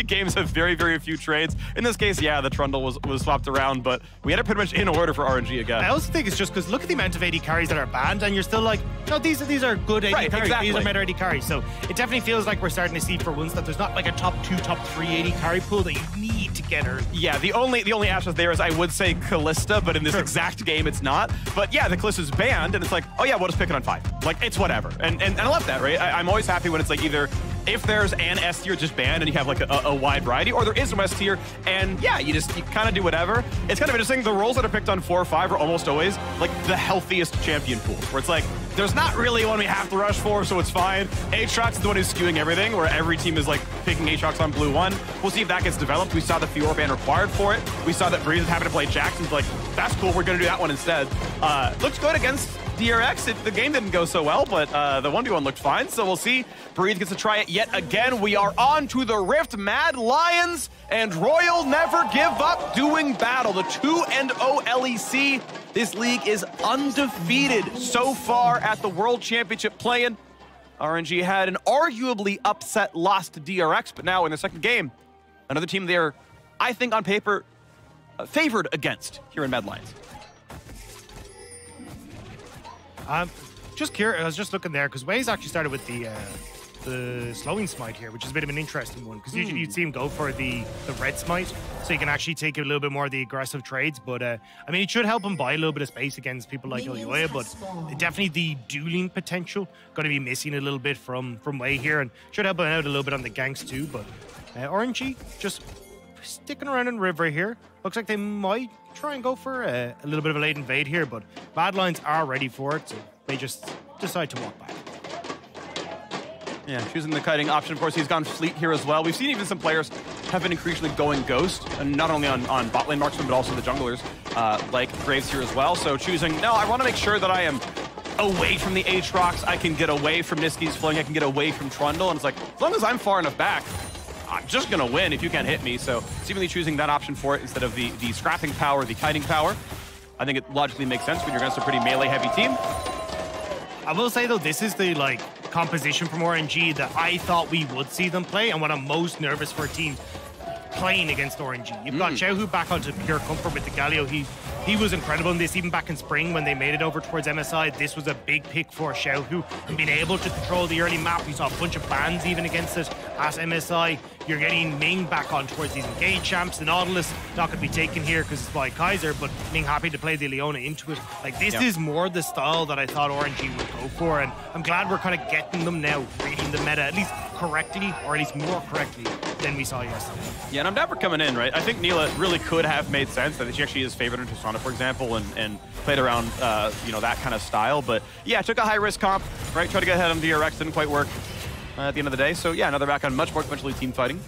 Usually games have very, very few trades. In this case, yeah, the Trundle was swapped around, but we had it pretty much in order for RNG again. I also think it's just because look at the amount of AD carries that are banned, and you're still like, no, these are good AD carries. Exactly. These are meta AD carries. So it definitely feels like we're starting to see for once that there's not like a top 2, top 3 AD carry pool that you need to get early. Yeah, the only asterisk there is I would say Callista, but in this exact game it's not. But yeah, the Callista's banned, and it's like, oh yeah, we'll just pick it on 5. Like, it's whatever. And I love that, right? I'm always happy when it's like either if there's an S tier just banned and you have like a wide variety, or there is no S tier and yeah, you kind of do whatever. It's kind of interesting. The roles that are picked on 4 or 5 are almost always like the healthiest champion pools, where it's like there's not really one we have to rush for, so it's fine. Aatrox is the one who's skewing everything, where every team is like picking Aatrox on blue 1. We'll see if that gets developed. We saw the Fiora ban required for it. We saw that Breeze is having to play Jackson's like, that's cool, we're gonna do that one instead. Looks good against DRX. The game didn't go so well, but the 1v1 looked fine, so we'll see. Breeze gets to try it yet again. We are on to the Rift. Mad Lions and Royal never give up doing battle. The 2-0 LEC. This league is undefeated so far at the World Championship play-in. RNG had an arguably upset loss to DRX, but now in the second game, another team they're, I think on paper, favored against here in Mad Lions. Just curious, I was just looking there because Waze actually started with the slowing smite here, which is a bit of an interesting one because usually you'd see him go for the red smite, so you can actually take a little bit more of the aggressive trades. But I mean, it should help him buy a little bit of space against people like Elyoya, but definitely the dueling potential going to be missing a little bit from Way here, and should help him out a little bit on the ganks too. But RNG just sticking around in River here. Looks like they might try and go for a little bit of a late invade here, but Mad Lions are ready for it, so they just decide to walk back. Yeah, choosing the kiting option. Of course, he's gone fleet here as well. We've seen even some players have been increasingly going ghost, and not only on bot lane marksmen, but also the junglers, like Graves here as well. So choosing, no, I want to make sure that I am away from the Aatrox. I can get away from Niski's fling. I can get away from Trundle. And it's like, as long as I'm far enough back, I'm just going to win if you can't hit me. So seemingly choosing that option for it instead of the scrapping power, the kiting power. I think it logically makes sense when you're against a pretty melee-heavy team. I will say, though, this is the, like, composition from RNG that I thought we would see them play, and what I'm most nervous for teams playing against RNG. You've got Xiaohu back onto pure comfort with the Galio. He was incredible in this, even back in spring when they made it over towards MSI. This was a big pick for Xiaohu, and being able to control the early map. We saw a bunch of bans even against it at MSI. You're getting Ming back on towards these engaged champs. The Nautilus not going to be taken here because it's by Kaiser, but Ming happy to play the Leona into it. Like, this is more the style that I thought RNG would go for, and I'm glad we're kind of getting them now, reading the meta, at least correctly, or at least more correctly than we saw yesterday. Yeah, and I'm never coming in, right? I think Neela really could have made sense that she actually is favored in Tristana, for example, and played around, you know, that kind of style. But yeah, took a high-risk comp, right? Tried to get ahead on DRX, didn't quite work at the end of the day. So yeah, another back on much more conventionally team fighting.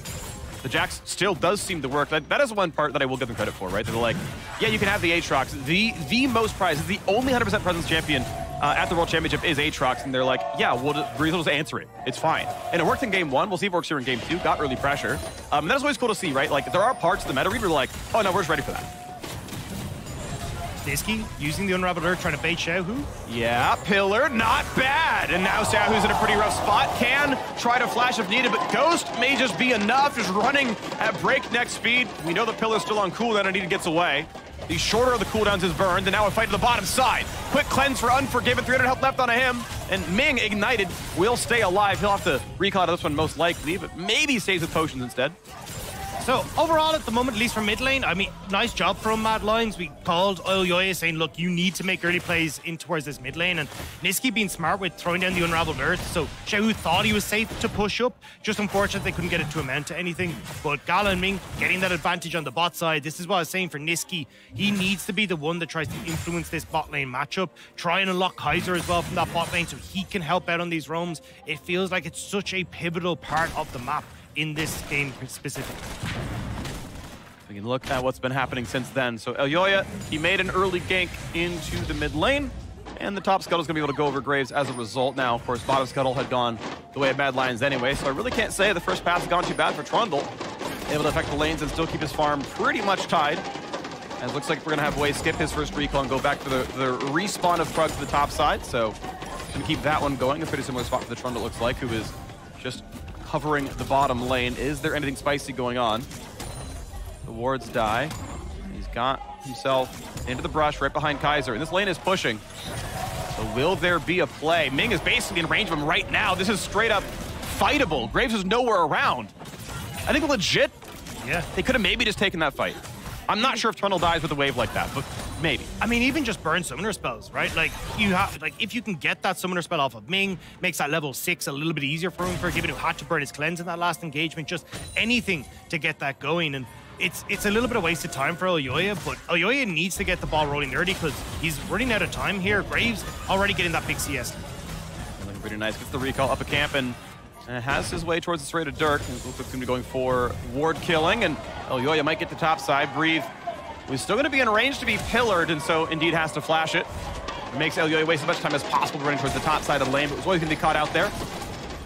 The Jax still does seem to work. That is one part that I will give them credit for, right? They're like, yeah, you can have the Aatrox. The most prized, the only 100% presence champion at the World Championship is Aatrox, and they're like, yeah, Breeze will just answer it. It's fine. And it worked in game 1. We'll see if it works here in game 2. Got early pressure. And that is always cool to see, right? Like, there are parts of the meta read where we're like, oh, no, we're just ready for that. Niski using the Unraveled Earth, trying to bait Xiaohu. Yeah, Pillar, not bad. And now Xiaohu's in a pretty rough spot. Can try to flash if needed, but Ghost may just be enough. Just running at breakneck speed. We know the Pillar's still on cooldown and he gets away. The shorter of the cooldowns is burned, and now a fight to the bottom side. Quick cleanse for Unforgiven, 300 health left on him. And Ming, ignited, will stay alive. He'll have to recall out of this one most likely, but maybe stays with potions instead. So overall, at the moment, at least for mid lane, I mean, nice job from Mad Lions. We called Elyoya saying, look, you need to make early plays in towards this mid lane. And Niski being smart with throwing down the Unraveled Earth. So Xiaohu thought he was safe to push up. Just unfortunate they couldn't get it to amount to anything. But Gala and Ming getting that advantage on the bot side. This is what I was saying for Niski. He needs to be the one that tries to influence this bot lane matchup. Try and unlock Kaiser as well from that bot lane so he can help out on these roams. It feels like it's such a pivotal part of the map in this game specifically. We can look at what's been happening since then. So Elyoya, he made an early gank into the mid lane, and the top scuttle's gonna be able to go over Graves as a result. Now, of course, bottom scuttle had gone the way of Mad Lions anyway, so I really can't say the first pass has gone too bad for Trundle. Able to affect the lanes and still keep his farm pretty much tied. And it looks like we're gonna have Way skip his first recall and go back to the respawn of Krug to the top side. So gonna keep that one going. A pretty similar spot for the Trundle, it looks like, who is just covering the bottom lane. Is there anything spicy going on? The wards die. He's got himself into the brush right behind Kaiser, and this lane is pushing. So will there be a play? Ming is basically in range of him right now. This is straight up fightable. Graves is nowhere around. I think legit, yeah, they could have maybe just taken that fight. I'm not sure if Trundle dies with a wave like that, but maybe. I mean, even just burn summoner spells, right? Like, you have, like, if you can get that summoner spell off of Ming, makes that level 6 a little bit easier for him, given who had to burn his cleanse in that last engagement, just anything to get that going. And it's a little bit of wasted time for Elyoya, but Elyoya needs to get the ball rolling early because he's running out of time here. Graves already getting that big CS. Looking pretty nice. Gets the recall up a camp and has his way towards the serrated Dirk. Looks like he's going to be going for ward killing, and Elyoya might get to top side. Breathe. He's still going to be in range to be pillared, and so indeed has to flash it. It makes Elyoya waste as much time as possible running towards the top side of the lane, but was always going to be caught out there.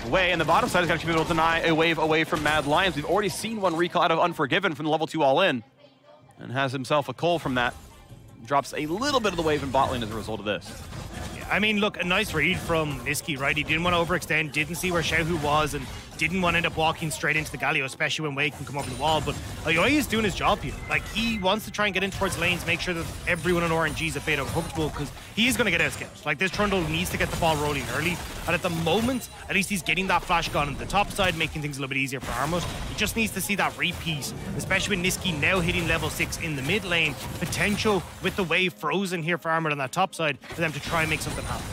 Away, and the bottom side is going to be able to deny a wave away from Mad Lions. We've already seen one recall out of Unforgiven from the level 2 all-in, and has himself a cull from that. Drops a little bit of the wave in bot lane as a result of this. I mean, look, a nice read from Niski, right? He didn't want to overextend, didn't see where Xiaohu was, and didn't want to end up walking straight into the Galio, especially when Wei can come over the wall. But Elyoya is doing his job here. Like, he wants to try and get in towards lanes, make sure that everyone on RNG is a bit uncomfortable, because he is going to get out-scouted. Like, this Trundle needs to get the ball rolling early, and at the moment, at least he's getting that flash gun on the top side, making things a little bit easier for Armut. He just needs to see that repeat, especially with Niski now hitting level 6 in the mid lane. Potential with the wave frozen here for Armut on that top side for them to try and make something happen.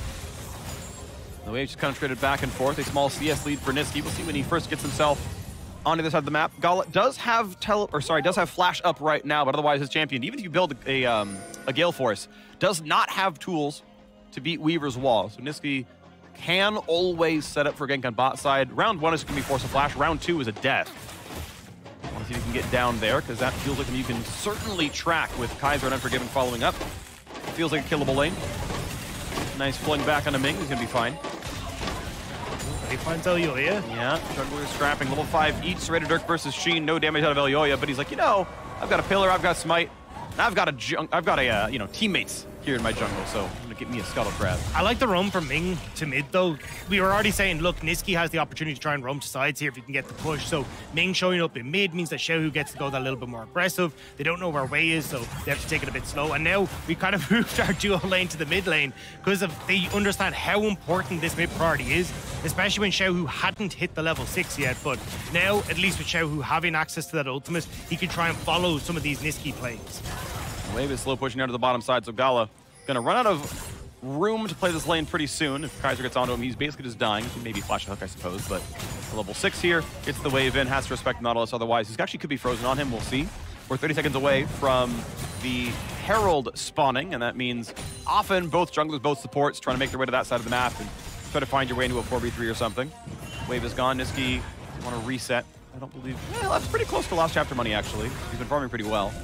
The wave just kind of traded back and forth. A small CS lead for Niski. We'll see when he first gets himself onto the other side of the map. Gala does have flash up right now, but otherwise his champion, even if you build a Gale Force, does not have tools to beat Weaver's wall. So Niski can always set up for gank on bot side. Round 1 is going to be force of flash. Round 2 is a death. I want to see if you can get down there, because that feels like you can certainly track with Kaiser and Unforgiven following up. Feels like a killable lane. Nice fling back onto Ming. He's going to be fine. He finds Elyoya. Yeah, Juggler scrapping level 5 each. Serrated Dirk versus Sheen. No damage out of Elyoya, but he's like, you know, I've got a pillar, I've got smite, and I've got you know, teammates here in my jungle, so I'm gonna get me a scuttle crab. I like the roam from Ming to mid though. We were already saying, look, Niski has the opportunity to try and roam to sides here if he can get the push. So Ming showing up in mid means that Xiaohu gets to go that little bit more aggressive. They don't know where Wei is, so they have to take it a bit slow. And now we kind of moved our duo lane to the mid lane because they understand how important this mid priority is, especially when Xiaohu hadn't hit the level 6 yet. But now, at least with Xiaohu having access to that ultimate, he can try and follow some of these Niski plays. Wave is slow pushing down to the bottom side, so Gala gonna run out of room to play this lane pretty soon. If Kaiser gets onto him, he's basically just dying. Maybe flash a hook, I suppose, but level 6 here, gets the wave in, has to respect Nautilus, otherwise he actually could be frozen on him, we'll see. We're 30 seconds away from the Herald spawning, and that means often both junglers, both supports, trying to make their way to that side of the map and try to find your way into a 4v3 or something. Wave is gone, Niski want to reset. I don't believe, well, that's pretty close to last chapter money, actually. He's been farming pretty well.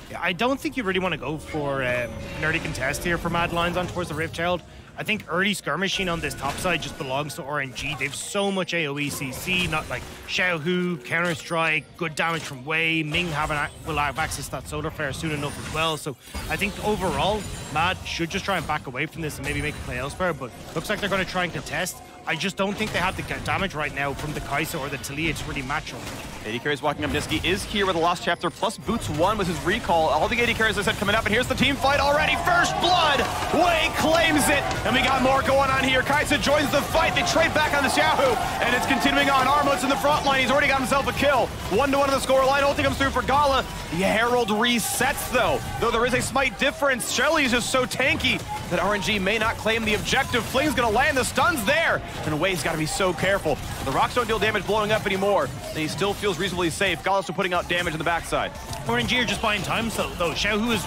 Yeah, I don't think you really want to go for an early contest here for Mad Lions on towards the Rift Herald. I think early skirmishing on this top side just belongs to RNG. They've so much AoE CC, not like Xiaohu, Counter-Strike, good damage from Wei. Ming will have access to that solar flare soon enough as well. So I think overall, Mad should just try and back away from this and maybe make a play elsewhere, but looks like they're going to try and contest. I just don't think they have the damage right now from the Kai'Sa or the Taliyah to really match up. AD carries walking up. Niski is here with the Lost Chapter plus Boots 1 with his recall. All the AD carries, as I said, coming up, and here's the team fight already. First blood! Wei claims it, and we got more going on here. Kai'Sa joins the fight. They trade back on the Xiaohu, and it's continuing on. Armut's in the front line. He's already got himself a kill. 1-1 on the score line. Ulti comes through for Gala. The Herald resets, though there is a slight difference. Shelly is just so tanky that RNG may not claim the objective. Fling's gonna land, the stun's there, and Wei's gotta be so careful. The rocks don't deal damage blowing up anymore, and he still feels reasonably safe. Gala's still putting out damage on the backside. RNG are just buying time, so though Xiaohu is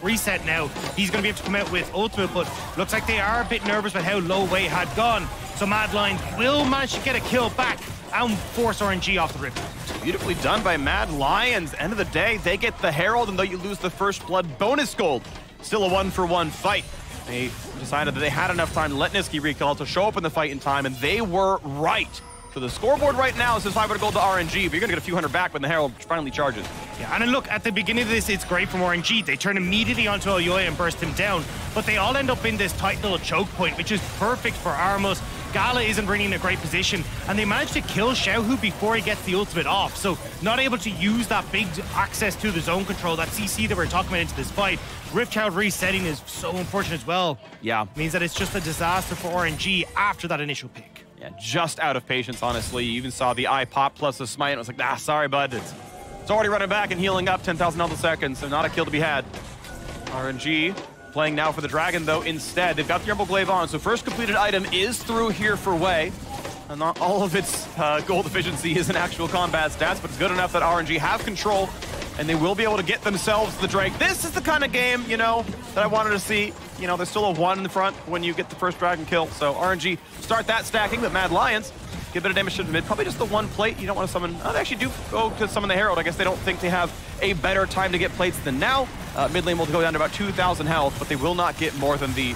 reset now. He's gonna be able to come out with ultimate, but looks like they are a bit nervous with how low Wei had gone. So Mad Lions will manage to get a kill back and force RNG off the rip. Beautifully done by Mad Lions. End of the day, they get the Herald, and though you lose the first blood bonus gold, still a 1-for-1 fight. They decided that they had enough time to let Niski recall to show up in the fight in time, and they were right. So the scoreboard right now says 500 gold to RNG, but you're gonna get a few hundred back when the Herald finally charges. Yeah, and then look, at the beginning of this, it's great from RNG. They turn immediately onto Elyoya and burst him down, but they all end up in this tight little choke point, which is perfect for Armut. Gala isn't really in a great position, and they managed to kill Xiaohu before he gets the ultimate off. So not able to use that big access to the zone control, that CC that we're talking about into this fight. Rift Child resetting is so unfortunate as well. Yeah. Means that it's just a disaster for RNG after that initial pick. Yeah, just out of patience, honestly. You even saw the eye pop plus the smite. I was like, sorry, bud. It's already running back and healing up 10,000 health a second, so not a kill to be had. RNG playing now for the Dragon, though, instead. They've got the Emerald Glaive on, so first completed item is through here for Wei. And not all of its gold efficiency is in actual combat stats, but it's good enough that RNG have control, and they will be able to get themselves the Drake. This is the kind of game, you know, that I wanted to see. You know, there's still a 1 in the front when you get the first Dragon kill, so RNG start that stacking, but Mad Lions give a bit of damage to the mid. Probably just the 1 plate. You don't want to summon... Oh, they actually do go to summon the Herald. I guess they don't think they have a better time to get plates than now. Mid lane will go down to about 2,000 health, but they will not get more than the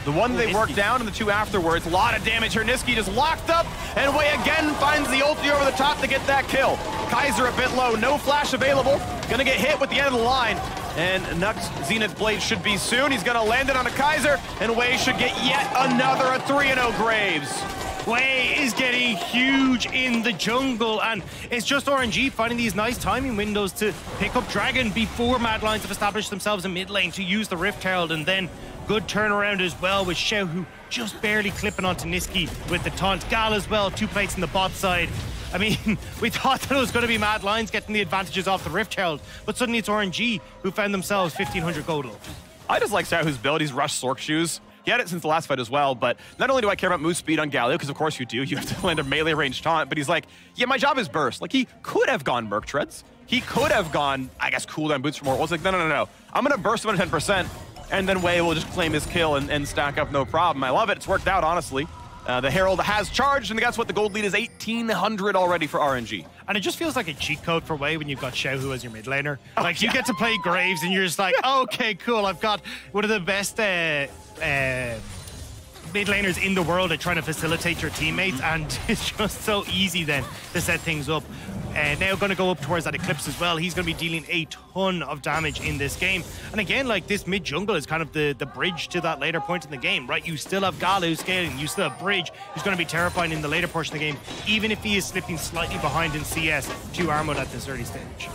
one they worked down and the 2 afterwards. A lot of damage here. Niski just locked up, and Wei again finds the ulti over the top to get that kill. Kaiser a bit low. No flash available. Gonna get hit with the end of the line. And Nux Zenith's Blade should be soon. He's gonna land it on a Kaiser, and Wei should get yet another 3-0 Graves. Wei is getting huge in the jungle, and it's just RNG finding these nice timing windows to pick up Dragon before Mad Lions have established themselves in mid lane to use the Rift Herald, and then good turnaround as well with Xiaohu just barely clipping onto Niski with the taunt. Gal as well, 2 plates in the bot side. I mean, we thought that it was going to be Mad Lions getting the advantages off the Rift Herald, but suddenly it's RNG who found themselves 1,500 gold. I just like Xiaohu's build. He's rushed Sork Shoes. He had it since the last fight as well, but not only do I care about move speed on Galio, because of course you do, you have to land a melee range taunt, but he's like, yeah, my job is burst. Like, he could have gone Merc Treads. He could have gone, I guess, cooldown boots for more. Well, it's like, no. I'm going to burst him at 10%, and then Wei will just claim his kill and stack up no problem. I love it. It's worked out, honestly. The Herald has charged, and guess what? The gold lead is 1,800 already for RNG. And it just feels like a cheat code for Wei when you've got Xiaohu as your mid laner. Like, you get to play Graves, and you're just like, okay, cool. I've got one of the best mid laners in the world at trying to facilitate your teammates, and it's just so easy then to set things up. Now going to go up towards that Eclipse as well. He's going to be dealing a ton of damage in this game. And again, like, this mid jungle is kind of the bridge to that later point in the game, right? You still have Gala who's scaling. You still have Bridge who's going to be terrifying in the later portion of the game, even if he is slipping slightly behind in CS to Armod at this early stage.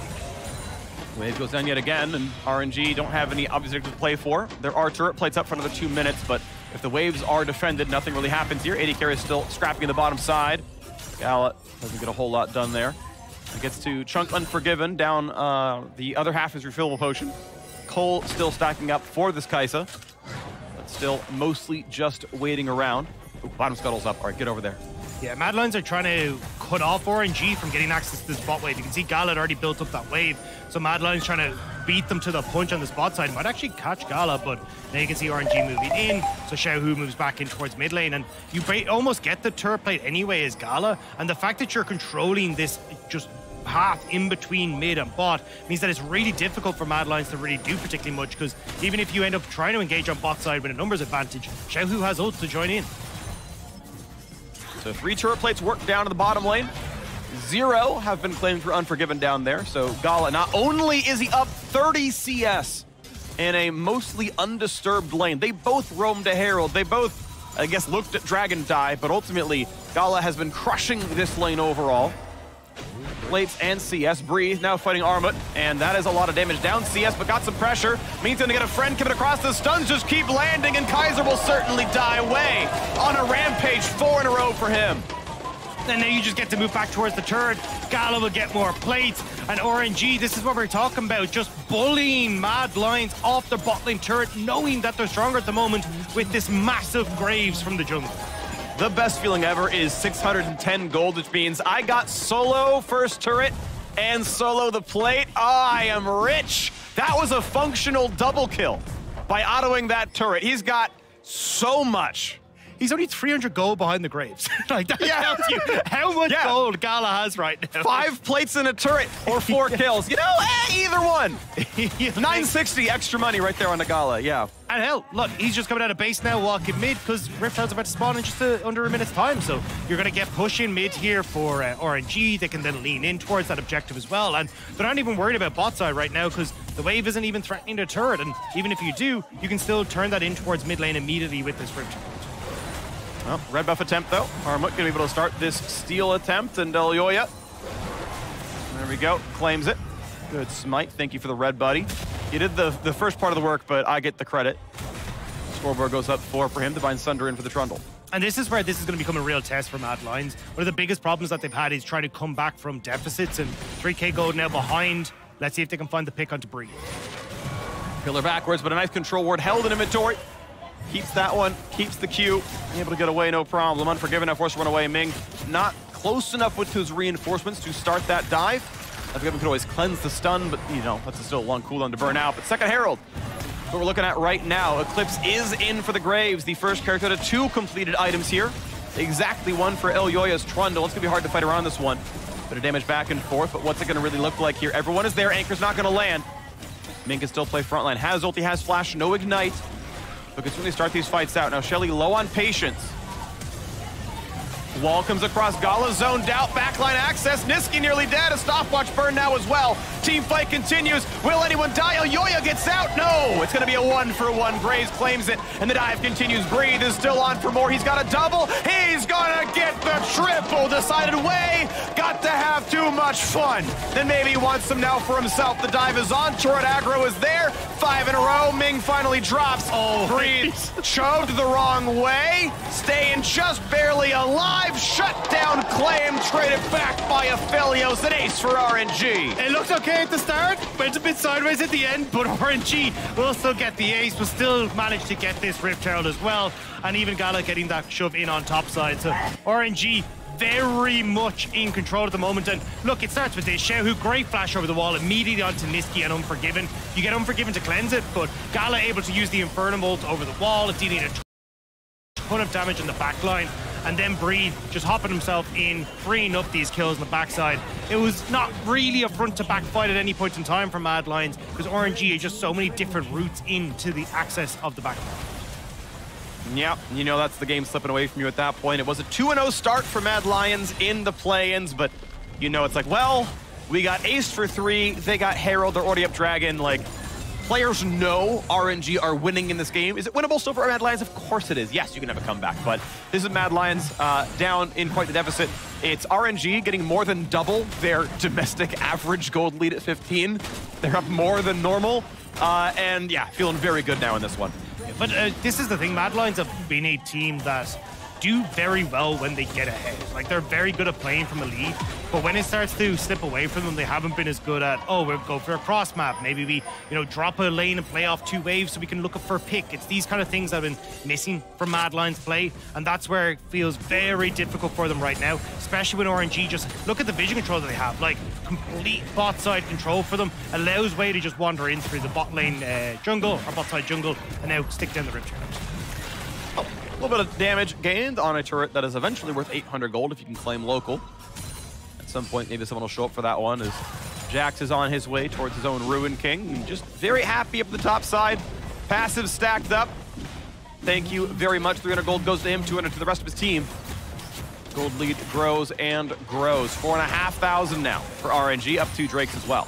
Wave goes down yet again, and RNG don't have any obvious objective to play for. There are turret plates up for another 2 minutes, but if the waves are defended, nothing really happens here. AD carry is still scrapping in the bottom side. Gala doesn't get a whole lot done there. It gets to Chunk Unforgiven down the other half is refillable potion. Cole still stacking up for this Kaisa, but still mostly just waiting around. Ooh, bottom scuttle's up. All right, get over there. Yeah, Mad Lions are trying to cut off RNG from getting access to this bot wave. You can see Gala had already built up that wave, so Mad Lions trying to beat them to the punch on this bot side. Might actually catch Gala, but now you can see RNG moving in, so Xiaohu moves back in towards mid lane, and you almost get the turret plate anyway as Gala, and the fact that you're controlling this just path in between mid and bot means that it's really difficult for Mad Lions to really do particularly much, because even if you end up trying to engage on bot side with a numbers advantage, Xiaohu has ults to join in. So 3 turret plates work down to the bottom lane. 0 have been claimed for Unforgiven down there. So Gala, not only is he up 30 CS in a mostly undisturbed lane, they both roamed a Herald. They both, I guess, looked at Dragon die, but ultimately Gala has been crushing this lane overall. Plates and CS. Bree now fighting Armut, and that is a lot of damage down CS, but got some pressure. Means gonna get a friend coming across. The stuns just keep landing, and Kaiser will certainly die away on a rampage. 4 in a row for him. And now you just get to move back towards the turret. Gala will get more plates, and RNG, this is what we're talking about, just bullying Mad Lions off their bot lane turret, knowing that they're stronger at the moment with this massive Graves from the jungle. The best feeling ever is 610 gold, which means I got solo first turret and solo the plate. Oh, I am rich. That was a functional double kill by autoing that turret. He's got so much. He's only 300 gold behind the Graves. Like, that tells you how much gold Gala has right now. 5 plates in a turret or 4 kills. You know, either one. 960 extra money right there on the Gala, yeah. And hell, look, he's just coming out of base now, walking mid, because Rift Herald's about to spawn in just under a minute's time. So you're going to get pushing mid here for RNG. They can then lean in towards that objective as well. And they're not even worried about bot side right now, because the wave isn't even threatening the turret. And even if you do, you can still turn that in towards mid lane immediately with this Rift Herald. Well, red buff attempt, though. Armut gonna be able to start this steal attempt, and Elyoya. There we go, claims it. Good smite, thank you for the red buddy. He did the first part of the work, but I get the credit. Scoreboard goes up 4 for him. Divine Sunder in for the Trundle. And this is where this is going to become a real test for Mad Lions. One of the biggest problems that they've had is trying to come back from deficits, and 3K gold now behind. Let's see if they can find the pick onto Bree. Pillar backwards, but a nice control ward held in inventory. Keeps that one, keeps the Q. Able to get away, no problem. Unforgiven, now forced to run away. Ming not close enough with his reinforcements to start that dive. Unforgiven could always cleanse the stun, but you know, that's still a long cooldown to burn out. But second Herald, what we're looking at right now. Eclipse is in for the Graves, the first character to 2 completed items here. Exactly 1 for Elyoya's Trundle. It's gonna be hard to fight around this one. Bit of damage back and forth, but what's it gonna really look like here? Everyone is there, Anchor's not gonna land. Ming can still play frontline. Has ulti, has flash, no ignite. But can certainly start these fights out. Now Shelly low on patience. Wall comes across, Gala zoned out, backline access, Niski nearly dead, a stopwatch burn now as well. Team fight continues, will anyone die? Elyoya gets out, no! It's gonna be a 1-for-1, Graves claims it, and the dive continues. Breathe is still on for more, he's got a double, he's gonna get the triple, decided way, got to have too much fun. Then maybe he wants some now for himself, the dive is on, turret aggro is there, 5 in a row, Ming finally drops, Breathe shoved the wrong way, staying just barely alive. Shut down claim, traded back by Aphelios, an ace for RNG. It looked okay at the start, went a bit sideways at the end, but RNG will still get the ace, will still manage to get this Rift Herald as well, and even Gala getting that shove in on top side. So RNG very much in control at the moment, and look, it starts with this Shehu, great flash over the wall, immediately onto Niski and Unforgiven. You get Unforgiven to cleanse it, but Gala able to use the Inferno ult over the wall, it's dealing a ton of damage in the back line. And then Breed just hopping himself in, freeing up these kills on the backside. It was not really a front-to-back fight at any point in time for Mad Lions, because RNG has just so many different routes into the access of the backline. Yeah, you know that's the game slipping away from you at that point. It was a 2-0 start for Mad Lions in the play-ins, but you know it's like, well, we got ace for 3, they got Herald, they're already up Dragon, like, players know RNG are winning in this game. Is it winnable still for Mad Lions? Of course it is. Yes, you can have a comeback, but this is Mad Lions down in quite the deficit. It's RNG getting more than double their domestic average gold lead at 15. They're up more than normal, and yeah, feeling very good now in this one. But this is the thing, Mad Lions have been a team that do very well when they get ahead. Like, they're very good at playing from a lead, but when it starts to slip away from them, they haven't been as good at, oh, we'll go for a cross map. Maybe we, you know, drop a lane and play off 2 waves so we can look up for a pick. It's these kind of things that have been missing from Mad Lions play, and that's where it feels very difficult for them right now, especially when RNG just look at the vision control that they have. Like, complete bot side control for them, allows Way to just wander in through the bot lane jungle, or bot side jungle, and now stick down the Rift Herald. A little bit of damage gained on a turret that is eventually worth 800 gold if you can claim local. At some point, maybe someone will show up for that one as Jax is on his way towards his own Ruin King. Just very happy up the top side. Passive stacked up. Thank you very much. 300 gold goes to him, 200 to the rest of his team. Gold lead grows and grows. 4,500 now for RNG, up 2 Drakes as well.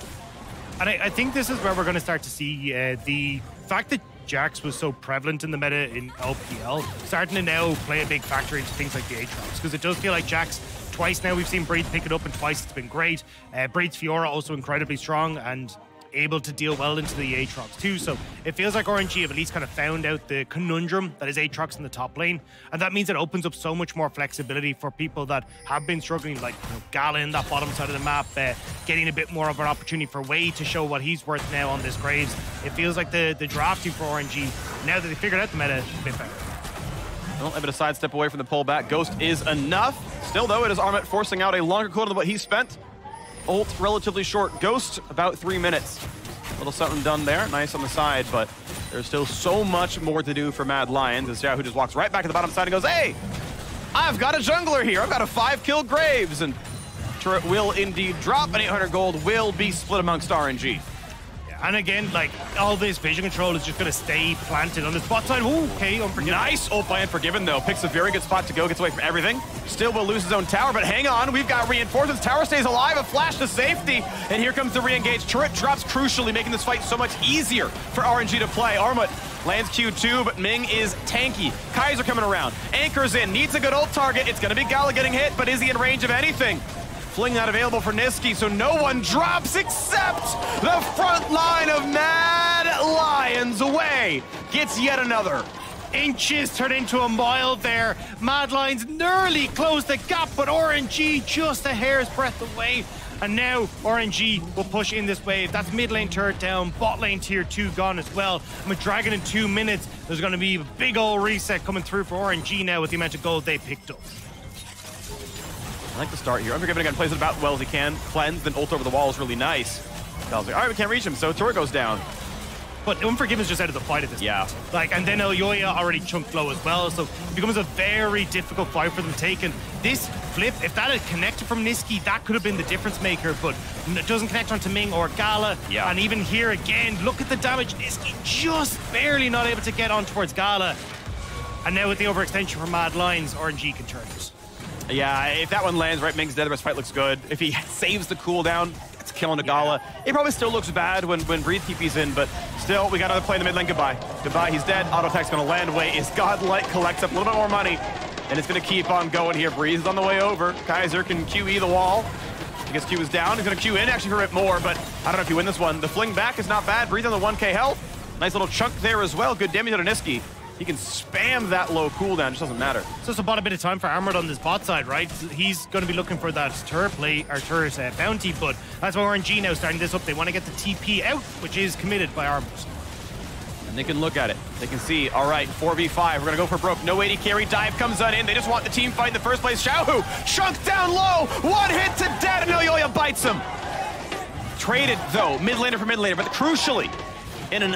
And I think this is where we're going to start to see the fact that Jax was so prevalent in the meta in LPL, starting to now play a big factor into things like the Aatrox, because it does feel like Jax, twice now we've seen Breed pick it up, and twice it's been great. Breed's Fiora also incredibly strong and able to deal well into the Aatrox too, so it feels like RNG have at least kind of found out the conundrum that is Aatrox in the top lane, and that means it opens up so much more flexibility for people that have been struggling, like, you know, Gala in that bottom side of the map, getting a bit more of an opportunity for Way to show what he's worth now on this Graves. It feels like the drafting for RNG, now that they figured out the meta, is a bit better. Well, a bit of sidestep away from the pullback. Ghost is enough. Still, though, it is Armut forcing out a longer cooldown than what he spent. Ult relatively short. Ghost about 3 minutes. A little something done there. Nice on the side, but there's still so much more to do for Mad Lions as Yahoo just walks right back to the bottom side and goes, hey, I've got a jungler here. I've got a 5-kill Graves. And turret will indeed drop, and 800 gold will be split amongst RNG. And again, like, all this vision control is just going to stay planted on the spot side. Ooh, okay, Unforgiven. Nice ult by Unforgiven, though. Picks a very good spot to go, gets away from everything. Still will lose his own tower, but hang on. We've got reinforcements. Tower stays alive, a flash to safety. And here comes the re-engage. Turret drops crucially, making this fight so much easier for RNG to play. Armut lands Q2, but Ming is tanky. Kaiser coming around. Anchors in, needs a good ult target. It's going to be Gala getting hit, but is he in range of anything? Fling not available for Niski, so no one drops except the front line of Mad Lions away. Gets yet another. Inches turn into a mile there. Mad Lions nearly closed the gap, but RNG just a hair's breadth away. And now RNG will push in this wave. That's mid lane turret down, bot lane tier 2 gone as well. And with Dragon in 2 minutes, there's going to be a big old reset coming through for RNG now with the amount of gold they picked up. I like the start here. Unforgiven again plays it about well as he can. Cleanse, then ult over the wall is really nice. All right, we can't reach him, so turret goes down. But Unforgiven's just out of the fight at this point. Like, and then Elyoya already chunked low as well, so it becomes a very difficult fight for them to take. And this flip, if that had connected from Niski, that could have been the difference maker, but it doesn't connect onto Ming or Gala. Yeah. And even here again, look at the damage. Niski just barely not able to get on towards Gala. And now with the overextension from Mad Lions, RNG can turn this. Yeah, if that one lands, right, Ming's dead, the rest fight looks good. If he saves the cooldown, it's killing Gala. It probably still looks bad when Breathe TP's in, but still, we got another play in the mid lane. Goodbye. Goodbye, he's dead. Auto attack's gonna land away. Is Godlight, collects up a little bit more money, and it's gonna keep on going here. Breathe is on the way over. Kaiser can QE the wall. I guess Q is down. He's gonna Q in actually for a bit more, but I don't know if you win this one. The fling back is not bad. Breathe on the 1k health. Nice little chunk there as well. Good damage to Niski. He can spam that low cooldown, just doesn't matter. So it's about a bit of time for Armored on this bot side, right? He's going to be looking for that turret play, or turret bounty, but that's why RNG now starting this up. They want to get the TP out, which is committed by Armored. And they can look at it. They can see, all right, 4v5. We're going to go for broke. No AD carry. Dive comes on in. They just want the team fight in the first place. Xiaohu chunked down low. One hit to dead, and Elyoya bites him. Traded, though, mid laner for mid laner, but crucially, in an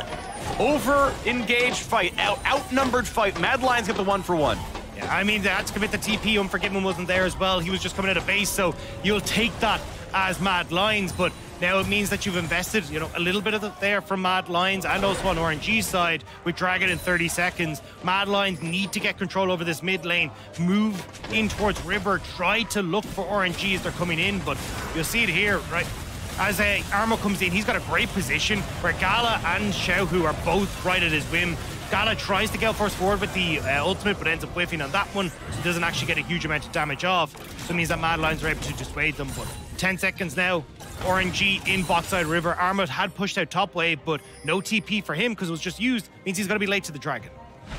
over-engaged fight, outnumbered fight, Mad Lions get the 1-for-1. Yeah, I mean, they had to commit the TP. Unforgiven wasn't there as well. He was just coming out of base, so you'll take that as Mad Lions, but now it means that you've invested, you know, a little bit of it there from Mad Lions and also on RNG side with Dragon in 30 seconds. Mad Lions need to get control over this mid lane, move in towards River, try to look for RNG as they're coming in, but you'll see it here, right? As Armo comes in, he's got a great position where Gala and Xiaohu are both right at his whim. Gala tries to get force forward with the ultimate, but ends up whiffing on that one, so doesn't actually get a huge amount of damage off. So it means that Mad Lions are able to dissuade them. But 10 seconds now, RNG in bot side River. Armut had pushed out top wave, but no TP for him because it was just used. Means he's going to be late to the Dragon.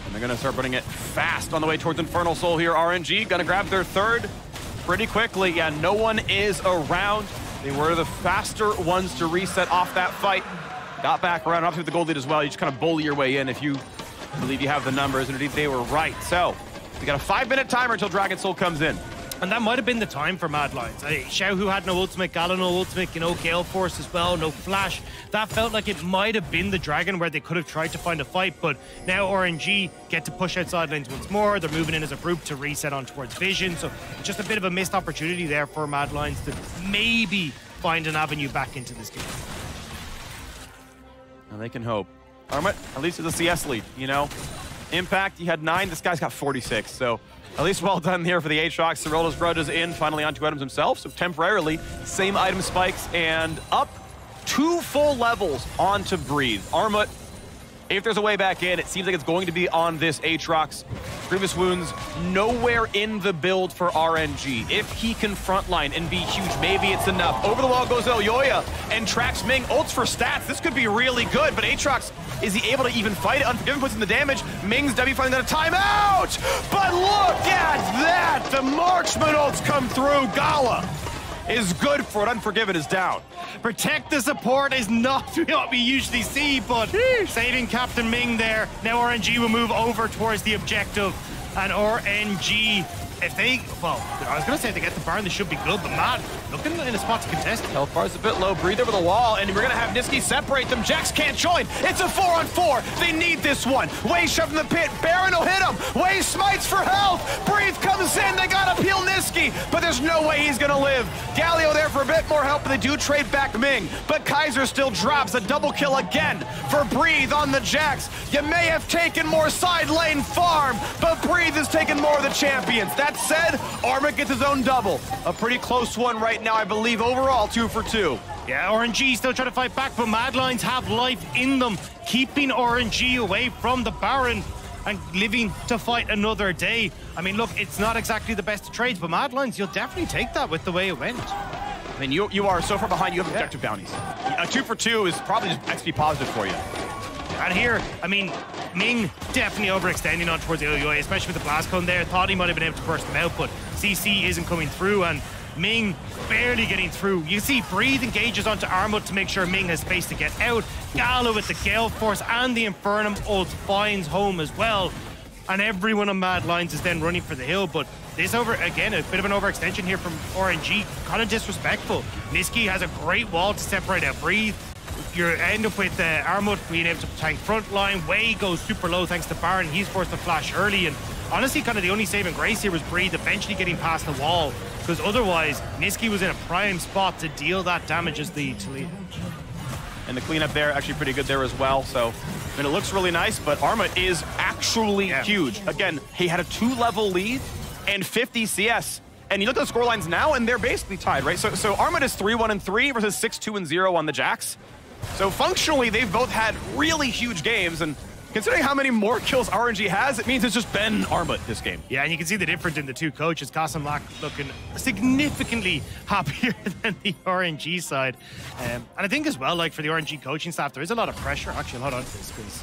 And they're going to start putting it fast on the way towards Infernal Soul here. RNG going to grab their third pretty quickly. Yeah, no one is around. They were the faster ones to reset off that fight. Got back around, obviously with the gold lead as well. You just kind of bully your way in if you believe you have the numbers, and indeed they were right. So we got a 5-minute timer until Dragon Soul comes in. And that might have been the time for Mad Lions. Xiaohu had no ultimate, Gala no ultimate, you know, Gale Force as well, no flash. That felt like it might have been the Dragon where they could have tried to find a fight, but now RNG get to push outside lanes once more. They're moving in as a group to reset on towards Vision, so just a bit of a missed opportunity there for Mad Lions to maybe find an avenue back into this game. And they can hope. Armut, at least it's a CS lead, you know? Impact, he had 9, this guy's got 46, so at least well done here for the Aatrox. Cyrilda's Grudge is in, finally onto items himself, so temporarily, same item spikes, and up 2 full levels onto Breathe. Armut, if there's a way back in, it seems like it's going to be on this Aatrox. Previous wounds, nowhere in the build for RNG. If he can frontline and be huge, maybe it's enough. Over the wall goes Elyoya and tracks Ming. Ults for stats, this could be really good, but Aatrox, is he able to even fight it? Unforgiven puts in the damage. Ming's W finding that a timeout! But look at that! The marksman ults come through. Gala is good for it. Unforgiven is down. Protect the support is not what we usually see, but saving Captain Ming there. Now RNG will move over towards the objective, and RNG if they, well, I was going to say if they get the Baron, they should be good, but Mad looking in a spot to contest. Health bar's a bit low. Breathe over the wall, and we're going to have Niski separate them. Jax can't join. It's a 4-on-4. They need this one. Wei shoved in the pit. Baron will hit him. Wei smites for health. Breathe comes in. They got to peel Niski, but there's no way he's going to live. Galio there for a bit more help, but they do trade back Ming, but Kaiser still drops a double kill again for Breathe on the Jax. You may have taken more side lane farm, but Breathe is taking more of the champions. That said, Armut gets his own double. A pretty close one right now, I believe, overall 2 for 2. Yeah, RNG still trying to fight back, but Mad Lions have life in them, keeping RNG away from the Baron and living to fight another day. I mean, look, it's not exactly the best of trades, but Mad Lions, you'll definitely take that with the way it went. I mean, you are so far behind, you have objective bounties. A 2 for 2 is probably just XP positive for you. And here, I mean, Ming definitely overextending on towards the OUI, especially with the blast cone there. Thought he might have been able to burst them out, but CC isn't coming through, and Ming barely getting through. You see Breathe engages onto Armut to make sure Ming has space to get out. Gala with the Gale Force and the Infernum ult finds home as well. And everyone on Mad Lions is then running for the hill, but this again, a bit of an overextension here from RNG, kind of disrespectful. Niski has a great wall to separate out Breathe. You end up with Armut being able to tank front line. Wei goes super low thanks to Baron. He's forced to flash early, and honestly, kind of the only saving grace here was Breathe eventually getting past the wall, because otherwise, Niski was in a prime spot to deal that damage as the Talia. And the cleanup there, actually pretty good there as well. So, I mean, it looks really nice, but Armut is actually huge. Again, he had a 2-level lead and 50 CS. And you look at the scorelines now, and they're basically tied, right? So Armut is 3-1-3 versus 6-2-0 on the Jax. So functionally, they've both had really huge games, and considering how many more kills RNG has, it means it's just been Armut this game. Yeah, and you can see the difference in the two coaches. Kasamlak looking significantly happier than the RNG side. And I think as well, like for the RNG coaching staff, there is a lot of pressure. Actually, hold on to this, because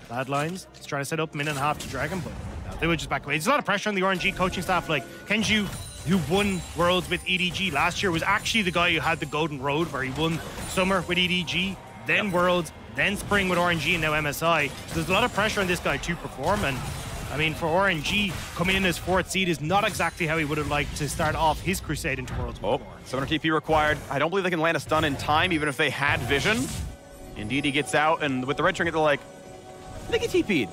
Bad Lines is trying to set up minute and a half to Dragon, but no, they would just back away. There's a lot of pressure on the RNG coaching staff. Like Kenju, who won Worlds with EDG last year, was actually the guy who had the Golden Road, where he won Summer with EDG, then Worlds, then Spring with RNG, and now MSI. So there's a lot of pressure on this guy to perform, and I mean, for RNG, coming in as 4th seed is not exactly how he would have liked to start off his crusade into Worlds. Oh, 700 TP required. I don't believe they can land a stun in time, even if they had vision. Indeed, he gets out, and with the red trinket, they're like, I think he TP'd.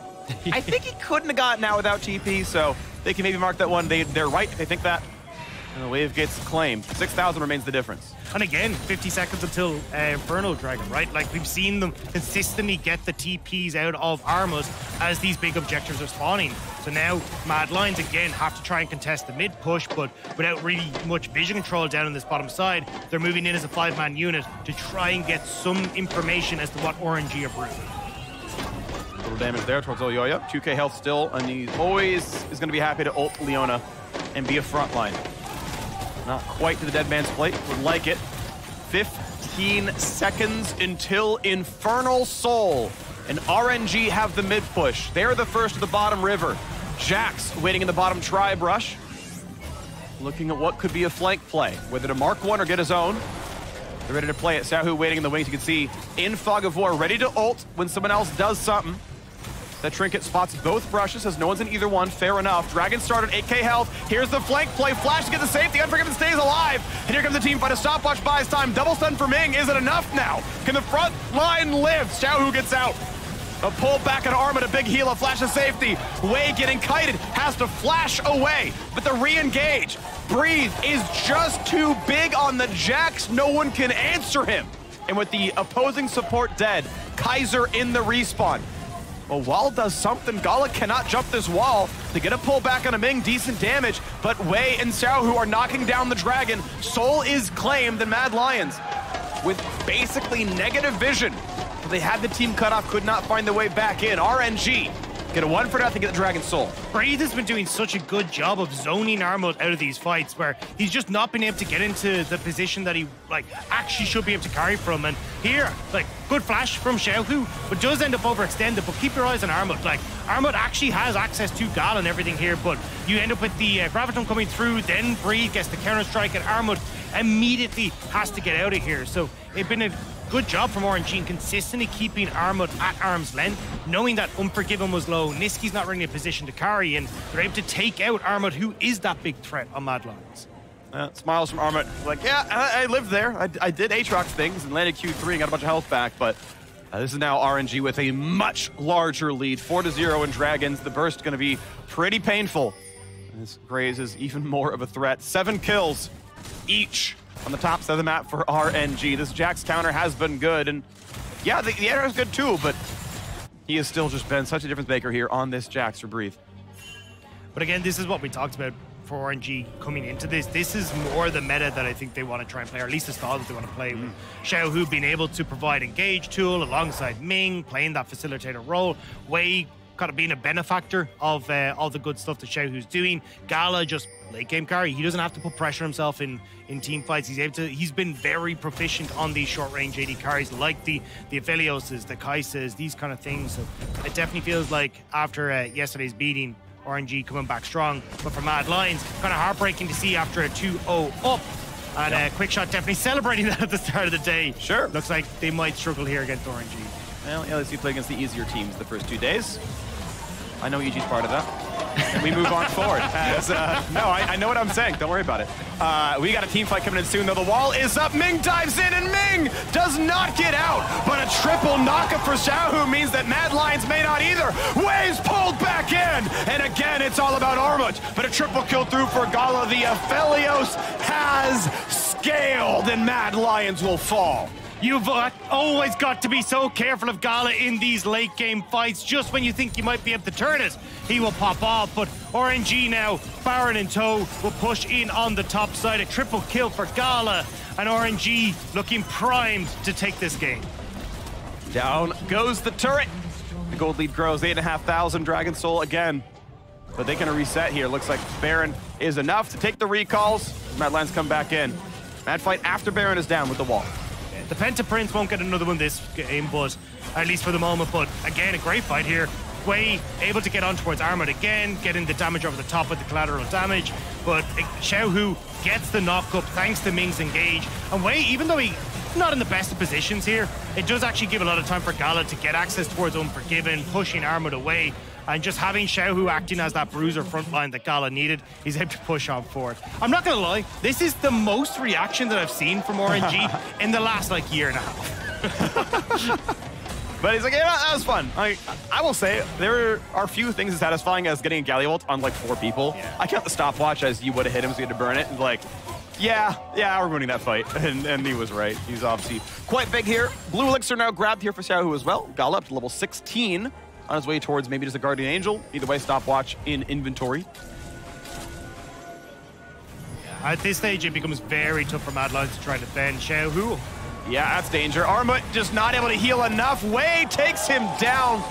I think he couldn't have gotten out without TP, so they can maybe mark that one. They're right if they think that. And the wave gets claimed. 6,000 remains the difference. And again, 50 seconds until Inferno Dragon, right? Like, we've seen them consistently get the TPs out of Armut as these big objectives are spawning. So now, Mad Lions, again, have to try and contest the mid push, but without really much vision control down on this bottom side, they're moving in as a 5-man unit to try and get some information as to what RNG are brewing. Little damage there towards Olyoya. 2k health still, and he always is going to be happy to ult Leona and be a frontline. Not quite to the dead man's plate, would like it. 15 seconds until Infernal Soul and RNG have the mid push. They're the first to the bottom river. Jax waiting in the bottom tribe rush. Looking at what could be a flank play, whether to mark one or get his own. They're ready to play it. Sahu waiting in the wings. You can see in Fog of War, ready to ult when someone else does something. That trinket spots both brushes, says no one's in either one. Fair enough. Dragon started 8k health. Here's the flank play. Flash to get the safety. Unforgiven stays alive. And here comes the team fight. A stopwatch buys time. Double stun for Ming. Is it enough now? Can the front line live? Xiaohu gets out. A pull back at Armut. A big heal. A flash of safety. Wei getting kited. Has to flash away. But the re-engage. Breathe is just too big on the Jax. No one can answer him. And with the opposing support dead, Kaiser in the respawn. Well, Wall does something. Gala cannot jump this wall to get a pull back on a Ming. Decent damage, but Wei and Xiaohu are knocking down the Dragon. Soul is claimed, the Mad Lions, with basically negative vision. They had the team cut off, could not find the way back in. RNG get a 1-for-0 to get the Dragon Soul. Breathe has been doing such a good job of zoning Armut out of these fights, where he's just not been able to get into the position that he actually should be able to carry from. And here, good flash from Xiaohu, but does end up overextended. But keep your eyes on Armut. Armut actually has access to Gal and everything here, but you end up with the Graviton coming through, then Breathe gets the counter-strike, and Armut immediately has to get out of here. So it's been a good job from RNG in consistently keeping Armut at arm's length, knowing that Unforgiven was low, Niski's not really in a position to carry, and they're able to take out Armut, who is that big threat on Mad Lions. Smiles from Armut, like, yeah, I lived there. I did Aatrox things and landed Q3 and got a bunch of health back, but this is now RNG with a much larger lead, 4-0 in Dragons. The burst going to be pretty painful. This Graze is even more of a threat. 7 kills each on the top side of the map for RNG. This Jax counter has been good, and yeah, the air is good too, but he has still just been such a difference maker here on this Jax for Breathe. But again, this is what we talked about for RNG coming into this. This is more the meta that I think they want to try and play, or at least the style that they want to play with. Xiaohu being able to provide engage tool alongside Ming, playing that facilitator role. Wei kind of being a benefactor of all the good stuff that Xiaohu's doing. Gala just late game carry. He doesn't have to put pressure on himself in team fights. He's been very proficient on these short range AD carries like the Aphelioses, the Kaisas, these kind of things. So it definitely feels like after yesterday's beating, RNG coming back strong, but for Mad Lions, kind of heartbreaking to see after a 2-0 up. And Quickshot definitely celebrating that at the start of the day. Sure. Looks like they might struggle here against RNG. Well, yeah, let's see, play against the easier teams the first 2 days. I know EG's part of that. And we move on forward. No, I know what I'm saying. Don't worry about it. We got a team fight coming in soon, though. The wall is up. Ming dives in, and Ming does not get out. But a triple knockup for Xiaohu means that Mad Lions may not either. Wei's pulled back in. And again, it's all about Armut. But a triple kill through for Gala. The Aphelios has scaled, and Mad Lions will fall. You've always got to be so careful of Gala in these late game fights. Just when you think you might be able to turn it, he will pop off. But RNG now, Baron in tow, will push in on the top side. A triple kill for Gala, and RNG looking primed to take this game. Down goes the turret. The gold lead grows, 8,500 Dragon Soul again. But they can reset here. Looks like Baron is enough to take the recalls. Mad Lions come back in. Mad fight after Baron is down with the wall. The Penta Prince won't get another one this game, but at least for the moment. But again, a great fight here. Wei able to get on towards Armut again, getting the damage over the top with the collateral damage. But Xiaohu gets the knock-up thanks to Ming's engage. And Wei, even though he's not in the best of positions here, it does actually give a lot of time for Gala to get access towards Unforgiven, pushing Armut away. And just having Xiaohu acting as that bruiser front line that Gala needed, he's able to push on forward. I'm not going to lie, this is the most reaction that I've seen from RNG in the last, year and a half. But he's like, yeah, that was fun. I will say, there are few things as satisfying as getting a Galley ult on, 4 people. Yeah. I count the stopwatch as you would have hit him, so you had to burn it. And yeah, we're winning that fight. And he was right. He's obviously quite big here. Blue Elixir now grabbed here for Xiaohu as well. Gala up to level 16. On his way towards maybe just a Guardian Angel. Either way, stopwatch in inventory. At this stage, it becomes very tough for Mad Lions to try to defend Xiaohu. Yeah, that's danger. Armut just not able to heal enough. Wei takes him down.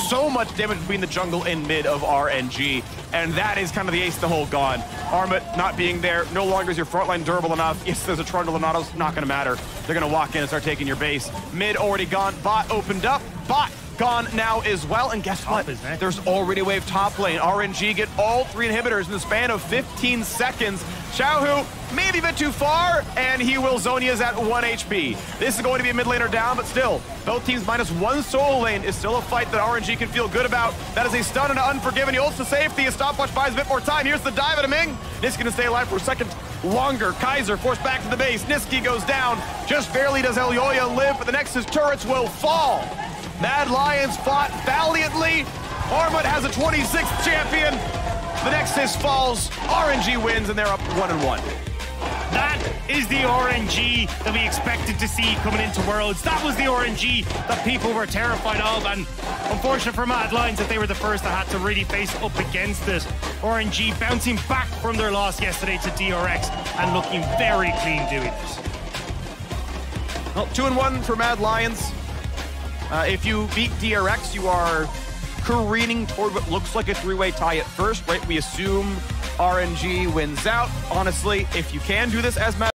So much damage between the jungle and mid of RNG. And that is kind of the ace of the hole gone. Armut not being there. No longer is your frontline durable enough. Yes, there's a Trundle and Auto's not going to matter. They're going to walk in and start taking your base. Mid already gone. Bot opened up. Bot gone now as well, and guess what? There's already a wave top lane. RNG get all 3 inhibitors in the span of 15 seconds. Xiaohu maybe a bit too far, and he will Zonia's at 1 HP. This is going to be a mid laner down, but still, both teams -1 solo lane is still a fight that RNG can feel good about. That is a stun and an Unforgiven. He ults to safety. A stopwatch buys a bit more time. Here's the dive at a Ming. Niski going to stay alive for a second longer. Kaiser forced back to the base. Niski goes down. Just barely does Elyoya live, but the Nexus turrets will fall. Mad Lions fought valiantly. Armut has a 26th champion. The Nexus falls. RNG wins, and they're up 1-1. That is the RNG that we expected to see coming into Worlds. That was the RNG that people were terrified of, and unfortunate for Mad Lions that they were the first that had to really face up against it. RNG bouncing back from their loss yesterday to DRX and looking very clean doing it. Well, 2-1 for Mad Lions. If you beat DRX, you are careening toward what looks like a 3-way tie at first, right? We assume RNG wins out. Honestly, if you can do this as Mad